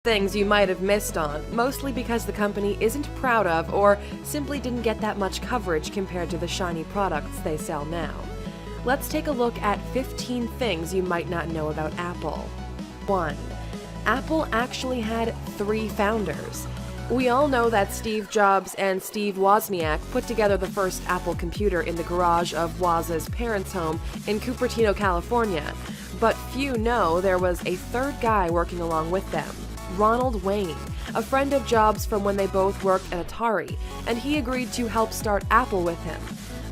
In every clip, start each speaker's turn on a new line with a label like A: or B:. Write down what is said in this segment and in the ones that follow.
A: Things you might have missed on, mostly because the company isn't proud of or simply didn't get that much coverage compared to the shiny products they sell now. Let's take a look at 15 things you might not know about Apple. 1. Apple actually had 3 founders. We all know that Steve Jobs and Steve Wozniak put together the first Apple computer in the garage of Woz's parents' home in Cupertino, California, but few know there was a third guy working along with them. Ronald Wayne, a friend of Jobs from when they both worked at Atari, and he agreed to help start Apple with him.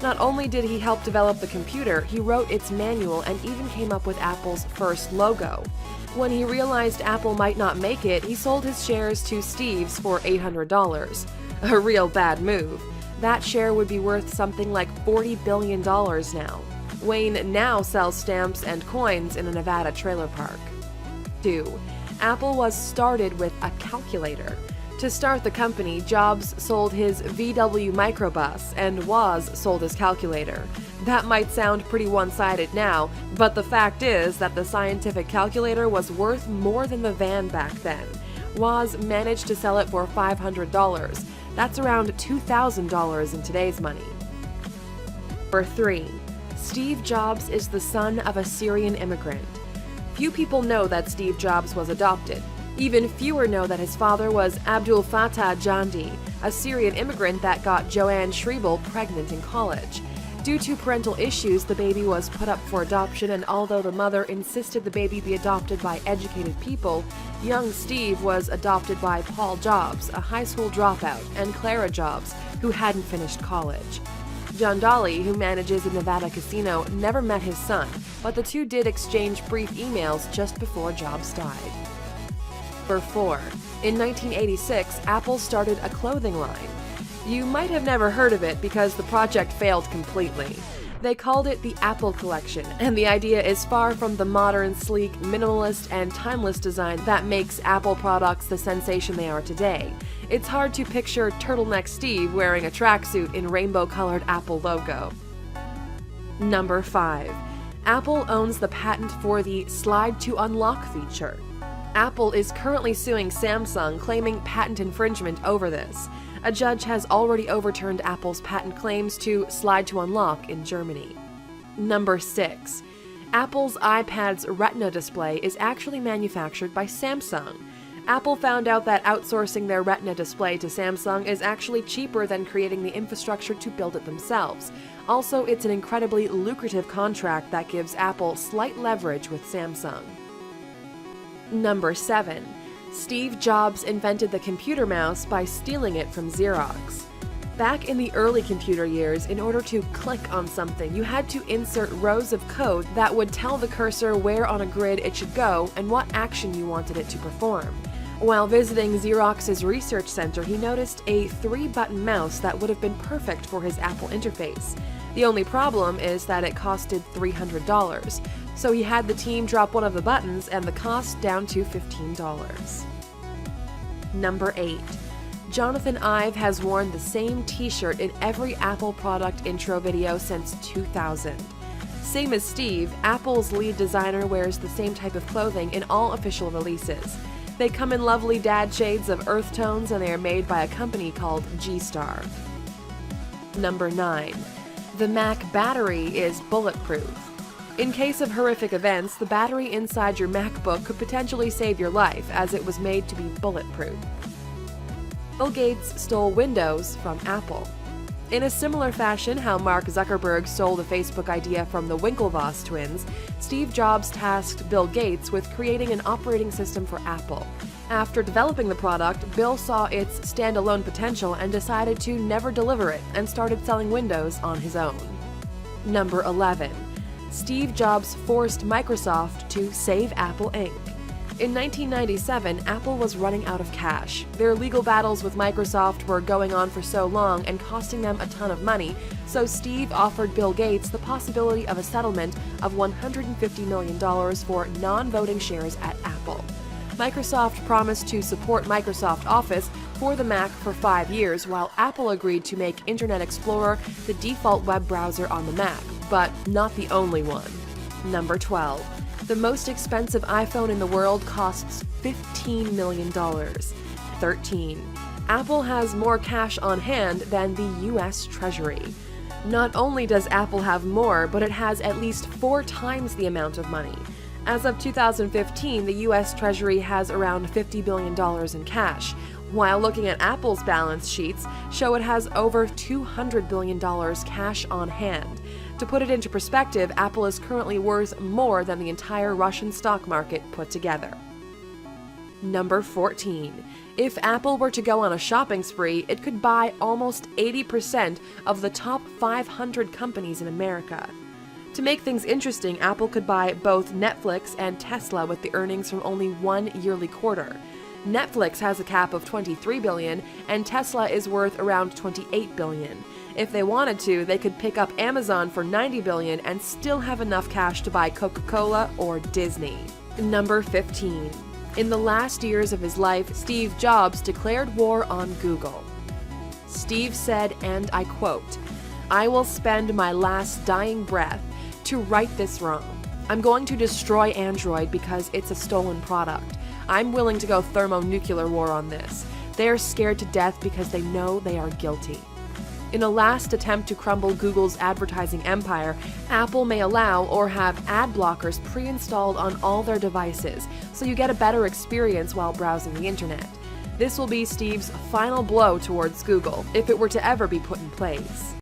A: Not only did he help develop the computer, he wrote its manual and even came up with Apple's first logo. When he realized Apple might not make it, he sold his shares to Steve's for $800. A real bad move. That share would be worth something like $40 billion now. Wayne now sells stamps and coins in a Nevada trailer park. 2. Apple was started with a calculator. To start the company, Jobs sold his VW microbus and Woz sold his calculator. That might sound pretty one-sided now, but the fact is that the scientific calculator was worth more than the van back then. Woz managed to sell it for $500. That's around $2,000 in today's money. Number 3. Steve Jobs is the son of a Syrian immigrant. Few people know that Steve Jobs was adopted. Even fewer know that his father was Abdul Fattah Jandi, a Syrian immigrant that got Joanne Schriebel pregnant in college. Due to parental issues, the baby was put up for adoption, and although the mother insisted the baby be adopted by educated people, young Steve was adopted by Paul Jobs, a high school dropout, and Clara Jobs, who hadn't finished college. John Dolly, who manages a Nevada casino, never met his son, but the two did exchange brief emails just before Jobs died. Number 4. In 1986, Apple started a clothing line. You might have never heard of it because the project failed completely. They called it the Apple Collection, and the idea is far from the modern, sleek, minimalist, and timeless design that makes Apple products the sensation they are today. It's hard to picture Turtleneck Steve wearing a tracksuit in rainbow-colored Apple logo. Number 5. Apple owns the patent for the Slide to Unlock feature. Apple is currently suing Samsung, claiming patent infringement over this. A judge has already overturned Apple's patent claims to Slide to Unlock in Germany. Number 6. Apple's iPad's Retina display is actually manufactured by Samsung. Apple found out that outsourcing their Retina display to Samsung is actually cheaper than creating the infrastructure to build it themselves. Also, it's an incredibly lucrative contract that gives Apple slight leverage with Samsung. Number 7. Steve Jobs invented the computer mouse by stealing it from Xerox. Back in the early computer years, in order to click on something, you had to insert rows of code that would tell the cursor where on a grid it should go and what action you wanted it to perform. While visiting Xerox's research center, he noticed a 3-button mouse that would have been perfect for his Apple interface. The only problem is that it costed $300, so he had the team drop one of the buttons and the cost down to $15. Number 8. Jonathan Ive has worn the same t-shirt in every Apple product intro video since 2000. Same as Steve, Apple's lead designer wears the same type of clothing in all official releases. They come in lovely dad shades of earth tones, and they are made by a company called G-Star. Number 9. The Mac battery is bulletproof. In case of horrific events, the battery inside your MacBook could potentially save your life, as it was made to be bulletproof. Bill Gates stole Windows from Apple. In a similar fashion how Mark Zuckerberg stole the Facebook idea from the Winklevoss twins, Steve Jobs tasked Bill Gates with creating an operating system for Apple. After developing the product, Bill saw its standalone potential and decided to never deliver it and started selling Windows on his own. Number 11. Steve Jobs forced Microsoft to save Apple Inc. In 1997, Apple was running out of cash. Their legal battles with Microsoft were going on for so long and costing them a ton of money, so Steve offered Bill Gates the possibility of a settlement of $150 million for non-voting shares at Apple. Microsoft promised to support Microsoft Office for the Mac for 5 years, while Apple agreed to make Internet Explorer the default web browser on the Mac, but not the only one. Number 12. The most expensive iPhone in the world costs $15 million. 13. Apple has more cash on hand than the US Treasury. Not only does Apple have more, but it has at least 4 times the amount of money. As of 2015, the US Treasury has around $50 billion in cash, while looking at Apple's balance sheets show it has over $200 billion cash on hand. To put it into perspective, Apple is currently worth more than the entire Russian stock market put together. Number 14. If Apple were to go on a shopping spree, it could buy almost 80% of the top 500 companies in America. To make things interesting, Apple could buy both Netflix and Tesla with the earnings from only one yearly quarter. Netflix has a cap of $23 billion, and Tesla is worth around $28 billion. If they wanted to, they could pick up Amazon for $90 billion and still have enough cash to buy Coca-Cola or Disney. Number 15. In the last years of his life, Steve Jobs declared war on Google. Steve said, and I quote, "I will spend my last dying breath to right this wrong. I'm going to destroy Android because it's a stolen product. I'm willing to go thermonuclear war on this. They are scared to death because they know they are guilty." In a last attempt to crumble Google's advertising empire, Apple may allow or have ad blockers pre-installed on all their devices, so you get a better experience while browsing the internet. This will be Steve's final blow towards Google, if it were to ever be put in place.